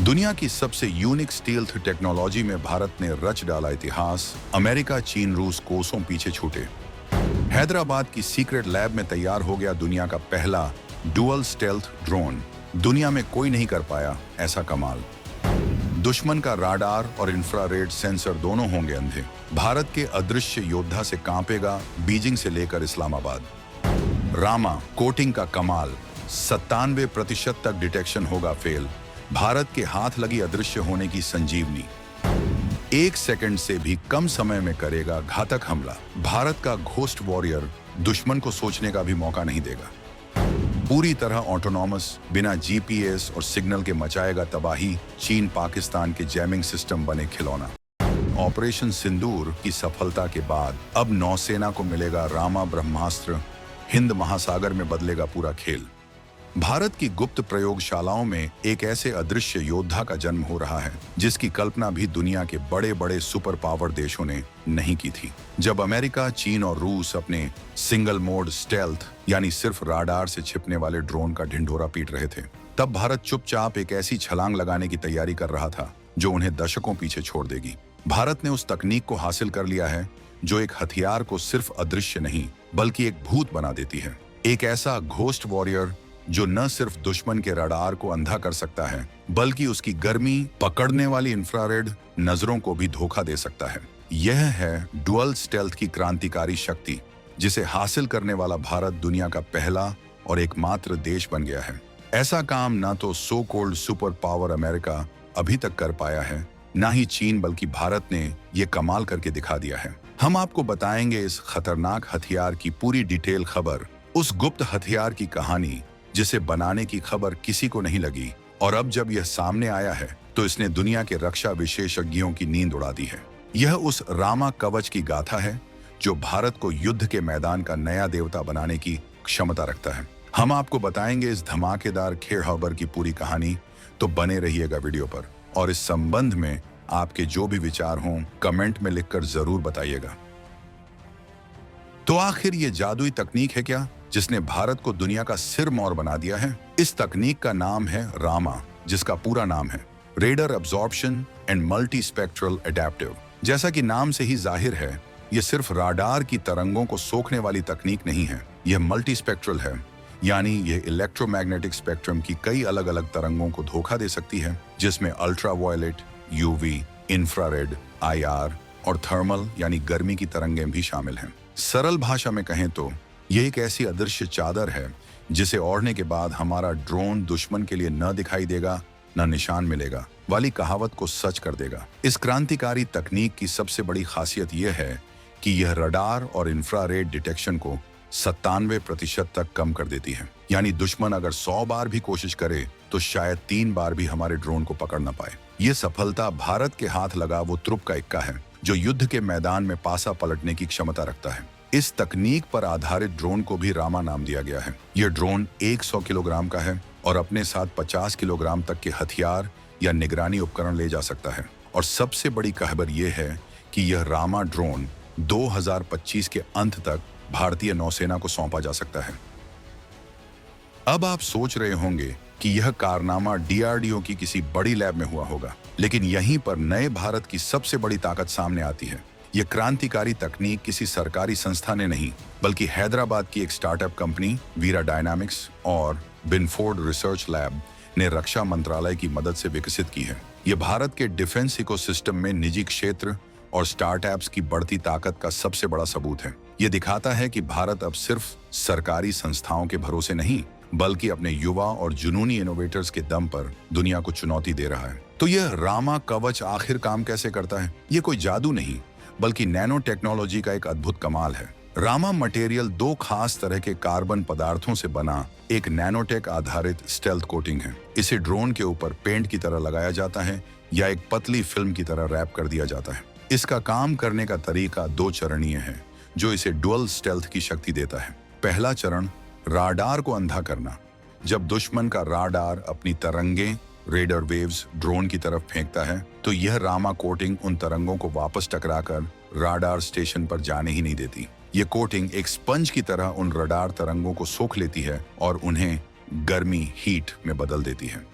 दुनिया की सबसे यूनिक स्टील्थ टेक्नोलॉजी में भारत ने रच डाला इतिहास। अमेरिका, चीन, रूस कोसों पीछे छूटे। हैदराबाद की सीक्रेट लैब में तैयार हो गया दुनिया का पहला डुअल स्टेल्थ ड्रोन। दुनिया में कोई नहीं कर पाया ऐसा कमाल। दुश्मन का राडार और इंफ्रारेड सेंसर दोनों होंगे अंधे। भारत के अदृश्य योद्धा से कांपेगा बीजिंग से लेकर इस्लामाबाद। रामा कोटिंग का कमाल, 97% तक डिटेक्शन होगा फेल। भारत के हाथ लगी अदृश्य होने की संजीवनी। 1 सेकंड से भी कम समय में करेगा घातक हमला। भारत का घोस्ट वॉरियर दुश्मन को सोचने का भी मौका नहीं देगा। पूरी तरह ऑटोनॉमस, बिना जीपीएस और सिग्नल के मचाएगा तबाही। चीन पाकिस्तान के जैमिंग सिस्टम बने खिलौना। ऑपरेशन सिंदूर की सफलता के बाद अब नौसेना को मिलेगा रामा ब्रह्मास्त्र। हिंद महासागर में बदलेगा पूरा खेल। भारत की गुप्त प्रयोगशालाओं में एक ऐसे अदृश्य योद्धा का जन्म हो रहा है जिसकी कल्पना भी दुनिया के बड़े बड़े सुपर पावर देशों ने नहीं की थी। जब अमेरिका, चीन और रूस अपने सिंगल मोड स्टेल्थ यानी सिर्फ राडार से छिपने वाले ड्रोन का ढिंढोरा पीट रहे थे, तब भारत चुपचाप एक ऐसी छलांग लगाने की तैयारी कर रहा था जो उन्हें दशकों पीछे छोड़ देगी। भारत ने उस तकनीक को हासिल कर लिया है जो एक हथियार को सिर्फ अदृश्य नहीं बल्कि एक भूत बना देती है। एक ऐसा घोस्ट वॉरियर जो न सिर्फ दुश्मन के रडार को अंधा कर सकता है बल्कि उसकी गर्मी पकड़ने वाली इंफ्रारेड नजरों को भी धोखा दे सकता है। यह है डुअल स्टेल्थ की क्रांतिकारी शक्ति, जिसे हासिल करने वाला भारत दुनिया का पहला और एकमात्र देश बन गया है। ऐसा काम ना तो so called super power America अभी तक कर पाया है, ना ही चीन, बल्कि भारत ने ये कमाल करके दिखा दिया है। हम आपको बताएंगे इस खतरनाक हथियार की पूरी डिटेल खबर, उस गुप्त हथियार की कहानी जिसे बनाने की खबर किसी को नहीं लगी, और अब जब यह सामने आया है तो इसने दुनिया के रक्षा विशेषज्ञों की नींद उड़ा दी है। यह उस रामा कवच की गाथा है जो भारत को युद्ध के मैदान का नया देवता बनाने की क्षमता रखता है। हम आपको बताएंगे इस धमाकेदार खेड़हबर की पूरी कहानी, तो बने रहिएगा वीडियो पर। और इस संबंध में आपके जो भी विचार हों कमेंट में लिखकर जरूर बताइएगा। तो आखिर ये जादुई तकनीक है क्या जिसने भारत को दुनिया का सिरमौर बना दिया है? इस तकनीक का नाम है रामा, जिसका पूरा नाम है raider absorption and multi spectral adaptive. जैसा कि नाम से ही जाहिर है, यह सिर्फ राडार की तरंगों को सोखने वाली तकनीक नहीं है, यह मल्टी स्पेक्ट्रल है, यानी यह इलेक्ट्रोमैग्नेटिक स्पेक्ट्रम की कई अलग अलग तरंगों को धोखा दे सकती है, जिसमें अल्ट्रावायलेट, यूवी, इंफ्रारेड, आईआर और थर्मल यानी गर्मी की तरंगें भी शामिल हैं। सरल भाषा में कहें तो यह एक ऐसी अदृश्य चादर है जिसे ओढ़ने के बाद हमारा ड्रोन दुश्मन के लिए न दिखाई देगा, न निशान मिलेगा वाली कहावत को सच कर देगा। इस क्रांतिकारी तकनीक की सबसे बड़ी खासियत यह है कि यह रडार और इंफ्रारेड डिटेक्शन को 97% तक कम कर देती है। यानी दुश्मन अगर 100 बार भी कोशिश करे तो शायद 3 बार भी हमारे ड्रोन को पकड़ न पाए। यह सफलता भारत के हाथ लगा वो तुरुप का इक्का है जो युद्ध के मैदान में पासा पलटने की क्षमता रखता है। इस तकनीक पर आधारित ड्रोन को भी रामा नाम दिया गया है। यह ड्रोन 100 किलोग्राम का है और अपने साथ 50 किलोग्राम तक के हथियार या निगरानी उपकरण ले जा सकता है। और सबसे बड़ी खबर यह है कि यह रामा ड्रोन 2025 के अंत तक भारतीय नौसेना को सौंपा जा सकता है। अब आप सोच रहे होंगे कि यह कारनामा डीआरडीओ की किसी बड़ी लैब में हुआ होगा, लेकिन यहीं पर नए भारत की सबसे बड़ी ताकत सामने आती है। यह क्रांतिकारी तकनीक किसी सरकारी संस्था ने नहीं, बल्कि हैदराबाद की एक स्टार्टअप कंपनी वीरा डायनामिक्स और बिनफोर्ड रिसर्च लैब ने रक्षा मंत्रालय की मदद से विकसित की है। यह भारत के डिफेंस इकोसिस्टम में निजी क्षेत्र और स्टार्टअप्स की बढ़ती ताकत का सबसे बड़ा सबूत है। यह दिखाता है कि भारत अब सिर्फ सरकारी संस्थाओं के भरोसे नहीं, बल्कि अपने युवा और जुनूनी इनोवेटर्स के दम पर दुनिया को चुनौती दे रहा है। तो यह रामा कवच आखिर काम कैसे करता है? यह कोई जादू नहीं, बल्कि नैनो टेक्नोलॉजी का एक अद्भुत कमाल है। रामा मटेरियल 2 खास तरह के कार्बन पदार्थों से बना एक नैनोटेक आधारित स्टेल्थ कोटिंग है। इसे ड्रोन के ऊपर पेंट की तरह लगाया जाता है या एक पतली फिल्म की तरह रैप कर दिया जाता है। इसका काम करने का तरीका 2 चरणीय है, जो इसे डुअल स्टेल्थ की शक्ति देता है। पहला चरण, राडार को अंधा करना। जब दुश्मन का राडार अपनी तरंगें रेडर वेव्स ड्रोन की तरफ फेंकता है, तो यह रामा कोटिंग उन तरंगों को वापस टकराकर राडार स्टेशन पर जाने ही नहीं देती। ये कोटिंग एक स्पंज की तरह उन रडार तरंगों को सोख लेती है और उन्हें गर्मी हीट में बदल देती है।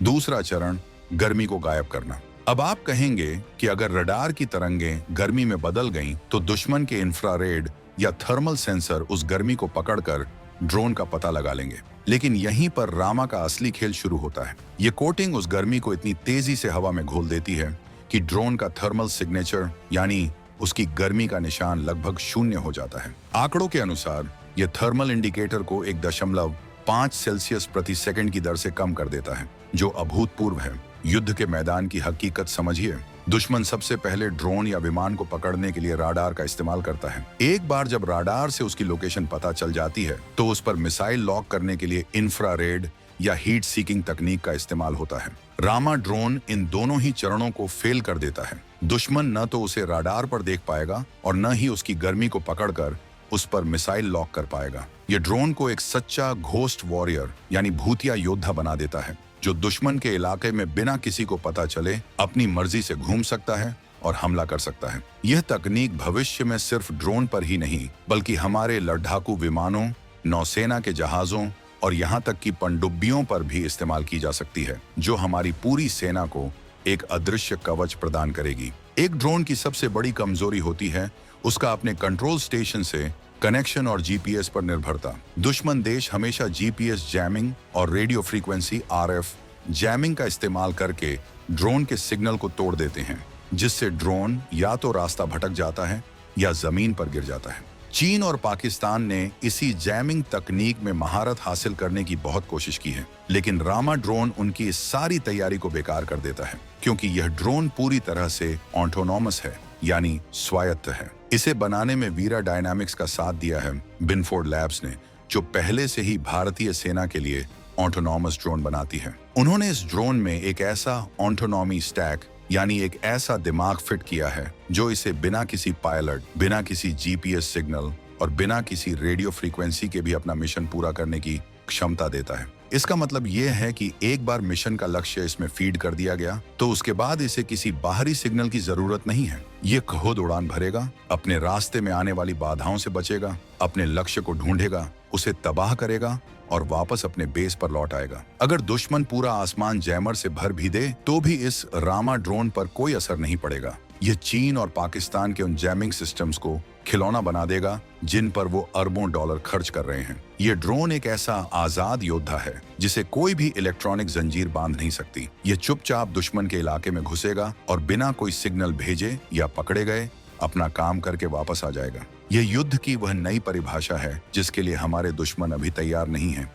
दूसरा चरण, गर्मी को गायब करना। अब आप कहेंगे कि अगर रडार की तरंगें गर्मी में बदल गईं, तो दुश्मन के इंफ्रारेड या थर्मल सेंसर उस गर्मी को पकड़कर ड्रोन का पता लगा लेंगे। लेकिन यहीं पर रामा का असली खेल शुरू होता है। ये कोटिंग उस गर्मी को इतनी तेजी से हवा में घोल देती है कि ड्रोन का थर्मल सिग्नेचर यानी उसकी गर्मी का निशान लगभग शून्य हो जाता है। आंकड़ों के अनुसार यह थर्मल इंडिकेटर को 1.5 सेल्सियस प्रति सेकंड की दर से कम कर देता है, जो अभूतपूर्व है। युद्ध के मैदान की हकीकत समझिए। दुश्मन सबसे पहले ड्रोन या विमान को पकड़ने के लिए राडार का इस्तेमाल करता है। एक बार जब राडार से उसकी लोकेशन पता चल जाती है, तो उस पर मिसाइल लॉक करने के लिए इंफ्रारेड या हीट सीकिंग तकनीक का इस्तेमाल होता है। रामा ड्रोन इन दोनों ही चरणों को फेल कर देता है। दुश्मन न तो उसे राडार पर देख पाएगा और न ही उसकी गर्मी को पकड़कर उस पर मिसाइल लॉक कर पाएगा। यह ड्रोन को एक सच्चा घोस्ट वॉरियर यानी भूतिया योद्धा बना देता है, जो दुश्मन के इलाके में बिना किसी को पता चले अपनी मर्जी से घूम सकता है और हमला कर सकता है। यह तकनीक भविष्य में सिर्फ ड्रोन पर ही नहीं, बल्कि हमारे लड़ाकू विमानों, नौसेना के जहाजों और यहाँ तक कि पनडुब्बियों पर भी इस्तेमाल की जा सकती है, जो हमारी पूरी सेना को एक अदृश्य कवच प्रदान करेगी। एक ड्रोन की सबसे बड़ी कमजोरी होती है उसका अपने कंट्रोल स्टेशन से कनेक्शन और जीपीएस पर निर्भरता। दुश्मन देश हमेशा जीपीएस जैमिंग और रेडियो फ्रीक्वेंसी आरएफ जैमिंग का इस्तेमाल करके ड्रोन के सिग्नल को तोड़ देते हैं, जिससे ड्रोन या तो रास्ता भटक जाता है या जमीन पर गिर जाता है। चीन और पाकिस्तान ने इसी जैमिंग तकनीक में महारत हासिल करने की बहुत कोशिश की है, लेकिन रामा ड्रोन उनकी इस सारी तैयारी को बेकार कर देता है, क्योंकि यह ड्रोन पूरी तरह से ऑटोनॉमस है, यानी स्वायत्त है। इसे बनाने में वीरा डायनामिक्स का साथ दिया है बिनफोर्ड लैब्स ने, जो पहले से ही भारतीय सेना के लिए ऑटोनॉमस ड्रोन बनाती है। उन्होंने इस ड्रोन में एक ऐसा ऑटोनॉमी स्टैक यानी एक ऐसा दिमाग फिट किया है जो इसे बिना किसी पायलट, बिना किसी जीपीएस सिग्नल और बिना किसी रेडियो फ्रीक्वेंसी के भी अपना मिशन पूरा करने की क्षमता देता है। इसका मतलब यह है कि एक बार मिशन का लक्ष्य इसमें फीड कर दिया गया, तो उसके बाद इसे किसी बाहरी सिग्नल की जरूरत नहीं है। ये खुद उड़ान भरेगा, अपने रास्ते में आने वाली बाधाओं से बचेगा, अपने लक्ष्य को ढूंढेगा, उसे तबाह करेगा और वापस अपने बेस पर लौट आएगा। अगर दुश्मन पूरा आसमान जैमर से भर भी दे, तो भी इस रामा ड्रोन पर कोई असर नहीं पड़ेगा। यह चीन और पाकिस्तान के उन जैमिंग सिस्टम्स को खिलौना बना देगा जिन पर वो अरबों डॉलर खर्च कर रहे हैं। ये ड्रोन एक ऐसा आजाद योद्धा है जिसे कोई भी इलेक्ट्रॉनिक जंजीर बांध नहीं सकती। ये चुपचाप दुश्मन के इलाके में घुसेगा और बिना कोई सिग्नल भेजे या पकड़े गए अपना काम करके वापस आ जाएगा। यह युद्ध की वह नई परिभाषा है जिसके लिए हमारे दुश्मन अभी तैयार नहीं है।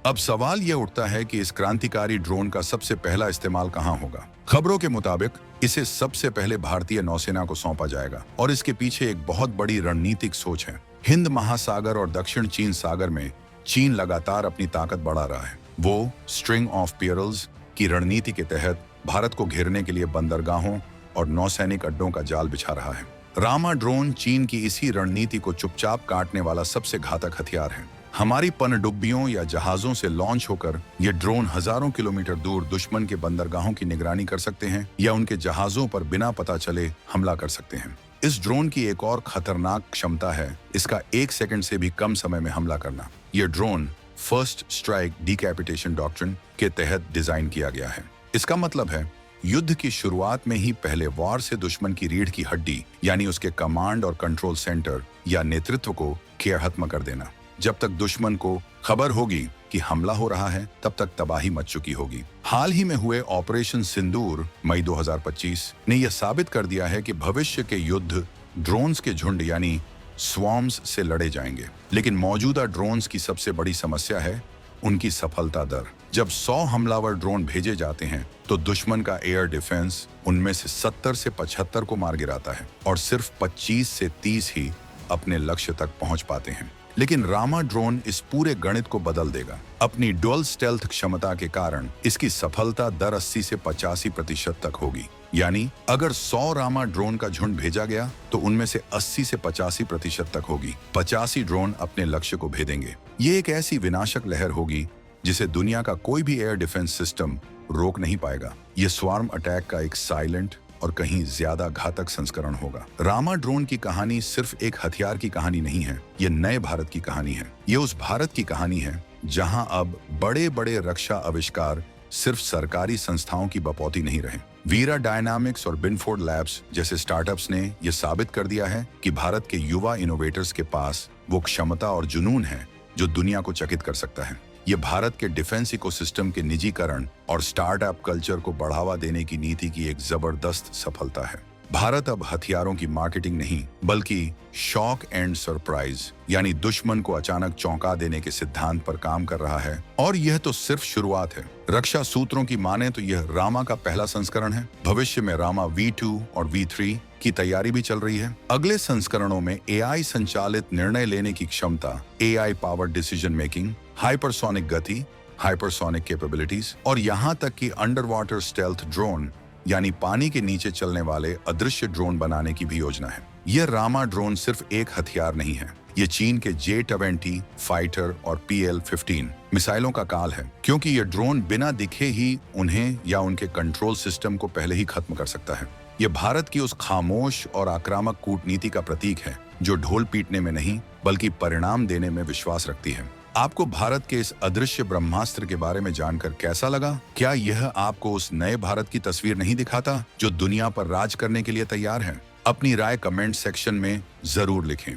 अब सवाल यह उठता है कि इस क्रांतिकारी ड्रोन का सबसे पहला इस्तेमाल कहां होगा। खबरों के मुताबिक इसे सबसे पहले भारतीय नौसेना को सौंपा जाएगा और इसके पीछे एक बहुत बड़ी रणनीतिक सोच है। हिंद महासागर और दक्षिण चीन सागर में चीन लगातार अपनी ताकत बढ़ा रहा है। वो स्ट्रिंग ऑफ पियरल्स की रणनीति के तहत भारत को घेरने के लिए बंदरगाहों और नौसैनिक अड्डों का जाल बिछा रहा है। रामा ड्रोन चीन की इसी रणनीति को चुपचाप काटने वाला सबसे घातक हथियार है। हमारी पनडुब्बियों या जहाजों से लॉन्च होकर ये ड्रोन हजारों किलोमीटर दूर दुश्मन के बंदरगाहों की निगरानी कर सकते हैं या उनके जहाजों पर बिना पता चले हमला कर सकते हैं। इस ड्रोन की एक और खतरनाक क्षमता है इसका 1 सेकंड से भी कम समय में हमला करना। यह drone first strike decapitation doctrine के तहत डिजाइन किया गया है। इसका मतलब है युद्ध की शुरुआत में ही पहले वार से दुश्मन की रीढ़ की हड्डी यानी उसके कमांड और कंट्रोल सेंटर या नेतृत्व को खत्म कर देना। जब तक दुश्मन को खबर होगी कि हमला हो रहा है, तब तक तबाही मच चुकी होगी। हाल ही में हुए ऑपरेशन सिंदूर मई 2025 ने यह साबित कर दिया है कि भविष्य के युद्ध ड्रोन्स के झुंड यानी स्वॉर्म्स से लड़े जाएंगे। लेकिन मौजूदा ड्रोन्स की सबसे बड़ी समस्या है उनकी सफलता दर। जब 100 हमलावर ड्रोन भेजे जाते हैं तो दुश्मन का एयर डिफेंस उनमें से 70 से 75 को मार गिराता है और सिर्फ 25 से 30 ही अपने लक्ष्य तक पहुंच पाते हैं। लेकिन रामा ड्रोन इस पूरे गणित को बदल देगा। अपनी डुअल स्टेल्थ क्षमता के कारण इसकी सफलता दर 80 से 85% तक होगी। यानी अगर 100 रामा ड्रोन का झुंड भेजा गया तो उनमें से 80 से 85% तक होगी। 85 ड्रोन अपने लक्ष्य को भेदेंगे। ये एक ऐसी विनाशक लहर होगी जिसे दुनिया का कोई भी एयर डिफेंस सिस्टम रोक नहीं पाएगा। ये स्वार्म अटैक का एक साइलेंट और कहीं ज्यादा घातक संस्करण होगा। रामा ड्रोन की कहानी सिर्फ एक हथियार की कहानी नहीं है, ये नए भारत की कहानी है। ये उस भारत की कहानी है जहां अब बड़े बड़े रक्षा आविष्कार सिर्फ सरकारी संस्थाओं की बपौती नहीं रहे। वीरा डायनामिक्स और बिनफोर्ड लैब्स जैसे स्टार्टअप्स ने यह साबित कर दिया है कि भारत के युवा इनोवेटर्स के पास वो क्षमता और जुनून है जो दुनिया को चकित कर सकता है। ये भारत के डिफेंस इकोसिस्टम के निजीकरण और स्टार्टअप कल्चर को बढ़ावा देने की नीति की एक जबरदस्त सफलता है। भारत अब हथियारों की मार्केटिंग नहीं बल्कि शॉक एंड सरप्राइज यानी दुश्मन को अचानक चौंका देने के सिद्धांत पर काम कर रहा है, और यह तो सिर्फ शुरुआत है। रक्षा सूत्रों की माने तो यह रामा का पहला संस्करण है। भविष्य में रामा V2 और V3 की तैयारी भी चल रही है। अगले संस्करणों में AI संचालित निर्णय लेने की क्षमता, AI powered decision making, hypersonic गति, हाइपरसोनिक कैपेबिलिटीज और यहाँ तक कि अंडर वाटर स्टेल्थ ड्रोन यानी पानी के नीचे चलने वाले अदृश्य ड्रोन बनाने की भी योजना है। यह रामा ड्रोन सिर्फ एक हथियार नहीं है, ये चीन के J-20 फाइटर और PL-15 मिसाइलों का काल है, क्योंकि ये ड्रोन बिना दिखे ही उन्हें या उनके कंट्रोल सिस्टम को पहले ही खत्म कर सकता है। ये भारत की उस खामोश और आक्रामक कूटनीति का प्रतीक है जो ढोल पीटने में नहीं बल्कि परिणाम देने में विश्वास रखती है। आपको भारत के इस अदृश्य ब्रह्मास्त्र के बारे में जानकर कैसा लगा? क्या यह आपको उस नए भारत की तस्वीर नहीं दिखाता जो दुनिया पर राज करने के लिए तैयार है? अपनी राय कमेंट सेक्शन में जरूर लिखें।